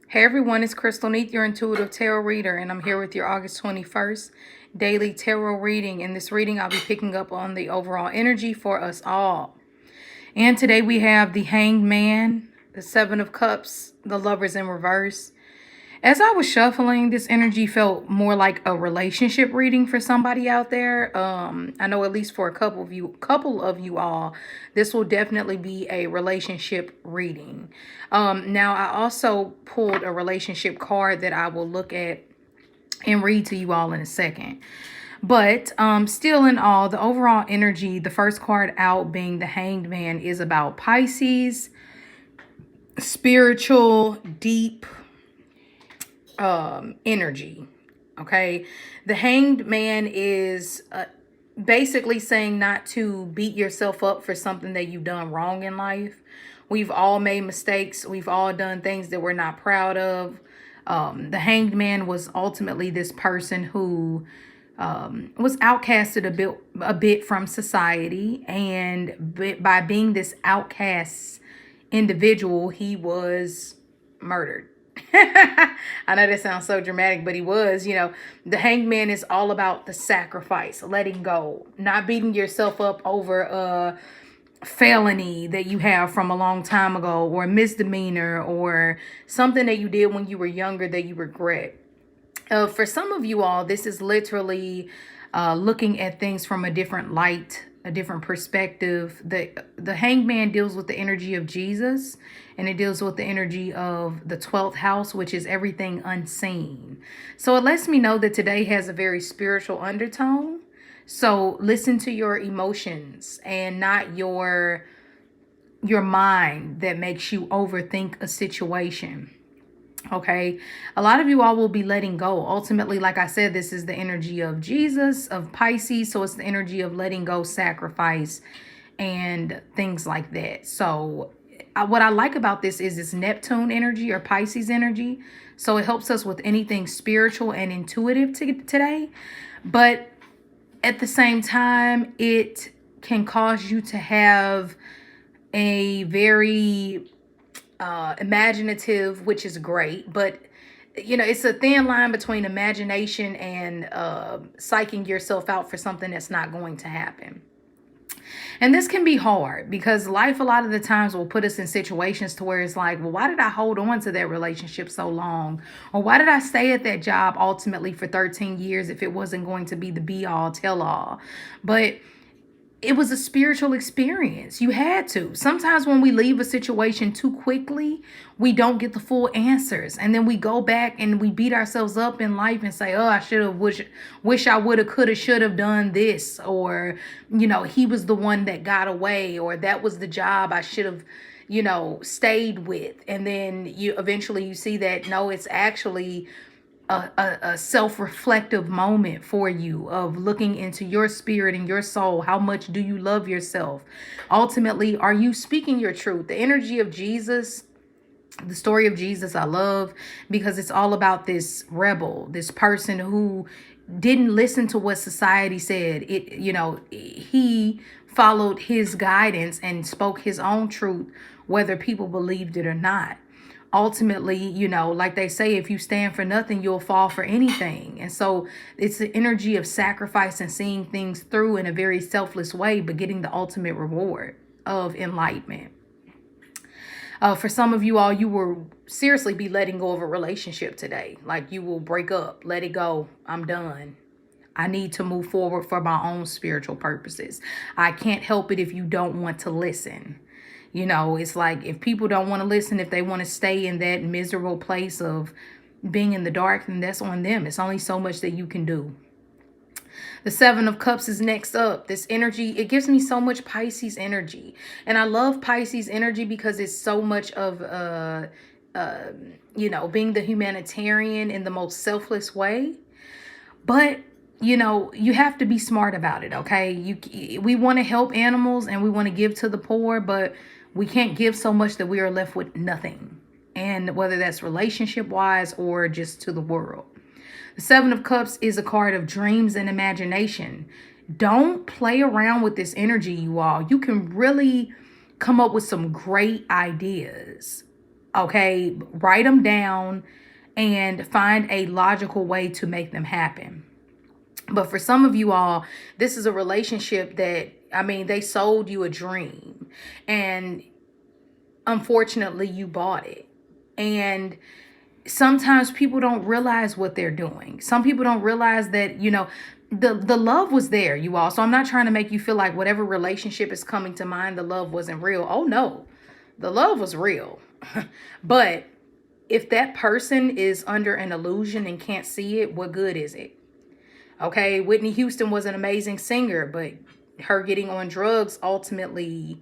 Hey everyone, it's Crystal Neath, your intuitive tarot reader, and I'm here with your August 21st daily tarot reading. In this reading, I'll be picking up on the overall energy for us all. And today we have the Hanged Man, the Seven of Cups, the Lovers in reverse. As I was shuffling, this energy felt more like a relationship reading for somebody out there. I know at least for a couple of you all, this will definitely be a relationship reading. Now I also pulled a relationship card that I will look at and read to you all in a second. But still in all, the overall energy, the first card out being the Hanged Man, is about Pisces, spiritual, deep energy. Okay, the Hanged Man is basically saying not to beat yourself up for something that you've done wrong in life. We've all made mistakes. We've all done things that we're not proud of. The Hanged Man was ultimately this person who was outcasted a bit from society, and by being this outcast individual, he was murdered. I know that sounds so dramatic, but he was. The Hanged Man is all about the sacrifice, letting go, not beating yourself up over a felony that you have from a long time ago, or a misdemeanor, or something that you did when you were younger that you regret. For some of you all, this is literally looking at things from a different light, a different perspective. The Hanged Man deals with the energy of Jesus, and it deals with the energy of the 12th house, which is everything unseen. So it lets me know that today has a very spiritual undertone. So listen to your emotions and not your mind that makes you overthink a situation. Okay, a lot of you all will be letting go. Ultimately, like I said, this is the energy of Jesus, of Pisces. So it's the energy of letting go, sacrifice, and things like that. So what I like about this is it's Neptune energy or Pisces energy. So it helps us with anything spiritual and intuitive today. But at the same time, it can cause you to have a very imaginative, which is great, but it's a thin line between imagination and psyching yourself out for something that's not going to happen. And this can be hard because life a lot of the times will put us in situations to where it's like, well, why did I hold on to that relationship so long? Or why did I stay at that job ultimately for 13 years if it wasn't going to be the be all tell all? But it was a spiritual experience. You had to. Sometimes when we leave a situation too quickly, we don't get the full answers. And then we go back and we beat ourselves up in life and say, oh, I should have, wish I would have, could have, should have done this. Or, he was the one that got away, or that was the job I should have, stayed with. And then you eventually see that, no, it's actually a self-reflective moment for you of looking into your spirit and your soul. How much do you love yourself? Ultimately, are you speaking your truth? The energy of Jesus, the story of Jesus, I love because it's all about this rebel, this person who didn't listen to what society said. He followed his guidance and spoke his own truth, whether people believed it or not. Ultimately, like they say, if you stand for nothing, you'll fall for anything. And so it's the energy of sacrifice and seeing things through in a very selfless way, but getting the ultimate reward of enlightenment. For some of you all, you will seriously be letting go of a relationship today. Like you will break up, let it go. I'm done. I need to move forward for my own spiritual purposes. I can't help it if you don't want to listen. It's like if people don't want to listen, if they want to stay in that miserable place of being in the dark, then that's on them. It's only so much that you can do. The Seven of Cups is next up. This energy, it gives me so much Pisces energy. And I love Pisces energy because it's so much of, being the humanitarian in the most selfless way. But you have to be smart about it, okay? We want to help animals and we want to give to the poor, but we can't give so much that we are left with nothing. And whether that's relationship-wise or just to the world. The Seven of Cups is a card of dreams and imagination. Don't play around with this energy, you all. You can really come up with some great ideas Okay, write them down and find a logical way to make them happen. But for some of you all, this is a relationship that, I mean, they sold you a dream, and unfortunately you bought it. And sometimes people don't realize what they're doing. Some people don't realize that, you know, the love was there, you all. So I'm not trying to make you feel like whatever relationship is coming to mind, the love wasn't real. Oh no, the love was real. But if that person is under an illusion and can't see it, what good is it? Okay, Whitney Houston was an amazing singer, but her getting on drugs, ultimately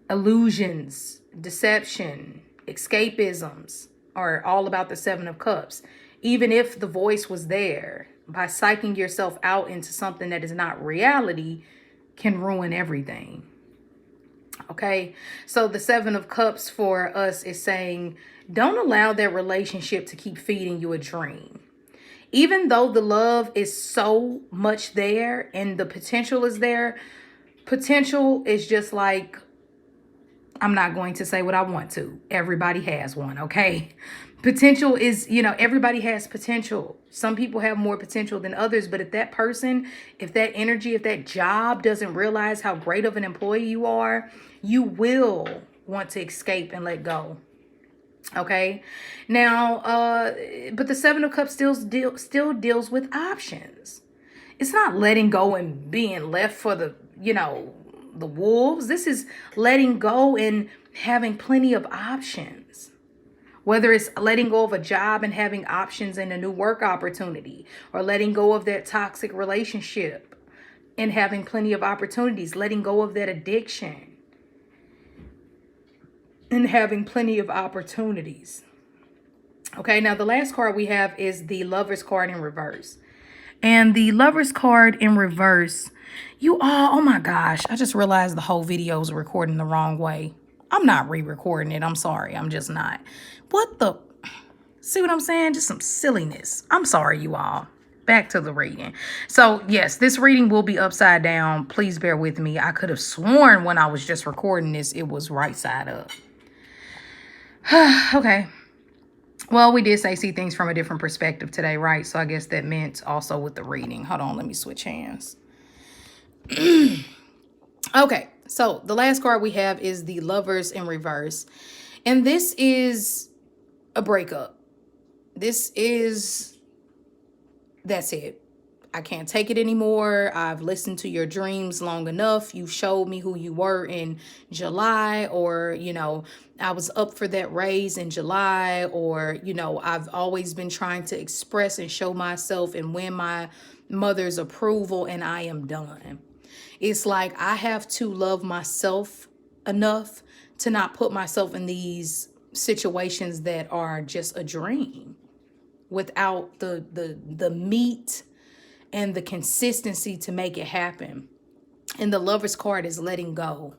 illusions, deception, escapisms are all about the Seven of Cups. Even if the voice was there, by psyching yourself out into something that is not reality can ruin everything. Okay, so the Seven of Cups for us is saying, don't allow that relationship to keep feeding you a dream. Even though the love is so much there and the potential is there, potential is just like, I'm not going to say what I want to. Everybody has one, okay? Potential is, you know, everybody has potential. Some people have more potential than others, but if that person, if that energy, if that job doesn't realize how great of an employee you are, you will want to escape and let go. Okay, now, but the Seven of Cups still deals with options. It's not letting go and being left for the, you know, the wolves. This is letting go and having plenty of options. Whether it's letting go of a job and having options in a new work opportunity, or letting go of that toxic relationship and having plenty of opportunities, letting go of that addiction and having plenty of opportunities. Okay, now the last card we have is the Lover's card in reverse. And the Lover's card in reverse, you all, oh my gosh, I just realized the whole video is recording the wrong way. I'm not re-recording it. I'm sorry. I'm just not. What the? See what I'm saying? Just some silliness. I'm sorry, you all. Back to the reading. So, yes, this reading will be upside down. Please bear with me. I could have sworn when I was just recording this, it was right side up. Okay. Well, we did say see things from a different perspective today, right? So I guess that meant also with the reading. Hold on, let me switch hands. Okay, so the last card we have is the Lovers in reverse. And this is a breakup. That's it. I can't take it anymore. I've listened to your dreams long enough. You showed me who you were in July, or, you know, I was up for that raise in July, or, you know, I've always been trying to express and show myself and win my mother's approval, and I am done. It's like I have to love myself enough to not put myself in these situations that are just a dream without the meat and the consistency to make it happen. And the Lover's card is letting go.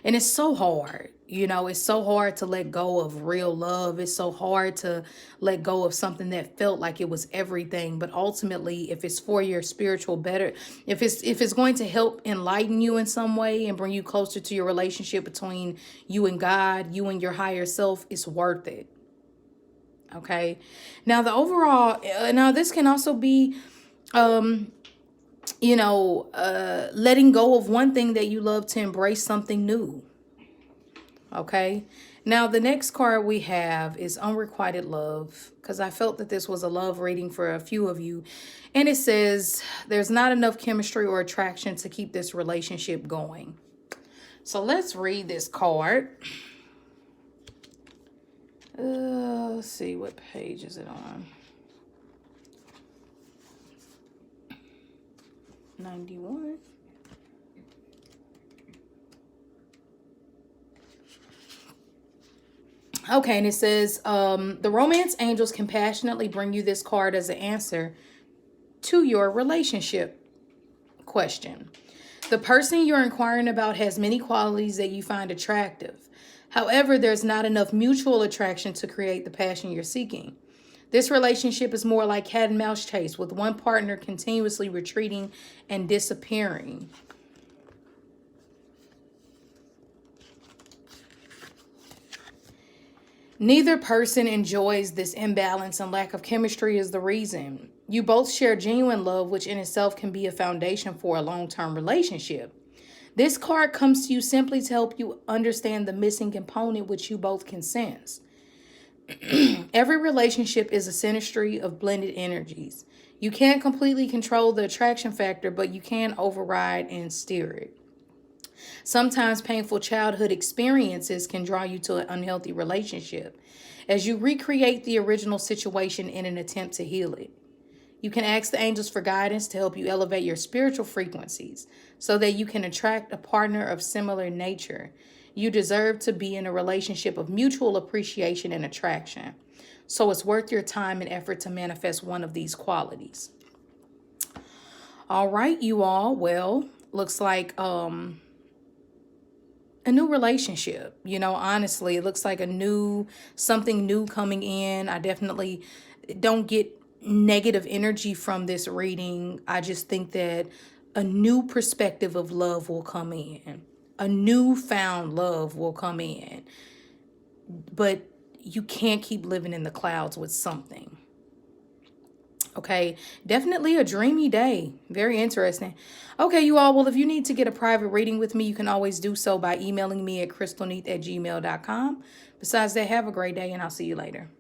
And it's so hard. You know, it's so hard to let go of real love. It's so hard to let go of something that felt like it was everything. But ultimately, if it's for your spiritual better, if it's going to help enlighten you in some way and bring you closer to your relationship between you and God, you and your higher self, it's worth it. Okay. Now, the overall, now this can also be, you know, letting go of one thing that you love to embrace something new. Okay. Now, the next card we have is Unrequited Love, because I felt that this was a love reading for a few of you. And it says there's not enough chemistry or attraction to keep this relationship going. So let's read this card. Let's see, what page is it on? 91. Okay, and it says, the romance angels compassionately bring you this card as an answer to your relationship question. The person you're inquiring about has many qualities that you find attractive. However, there's not enough mutual attraction to create the passion you're seeking. This relationship is more like cat and mouse chase, with one partner continuously retreating and disappearing. Neither person enjoys this imbalance, and lack of chemistry is the reason. You both share genuine love, which in itself can be a foundation for a long term relationship. This card comes to you simply to help you understand the missing component which you both can sense. Every relationship is a synastry of blended energies. You can't completely control the attraction factor, but you can override and steer it. Sometimes painful childhood experiences can draw you to an unhealthy relationship as you recreate the original situation in an attempt to heal it. You can ask the angels for guidance to help you elevate your spiritual frequencies so that you can attract a partner of similar nature. You deserve to be in a relationship of mutual appreciation and attraction. So it's worth your time and effort to manifest one of these qualities. All right, you all. Well, looks like a new relationship. Honestly, it looks like something new coming in. I definitely don't get negative energy from this reading. I just think that a new perspective of love will come in. A newfound love will come in. But you can't keep living in the clouds with something. Okay, definitely a dreamy day. Very interesting. Okay, you all. Well, if you need to get a private reading with me, you can always do so by emailing me at crystalneath@gmail.com. Besides that, have a great day and I'll see you later.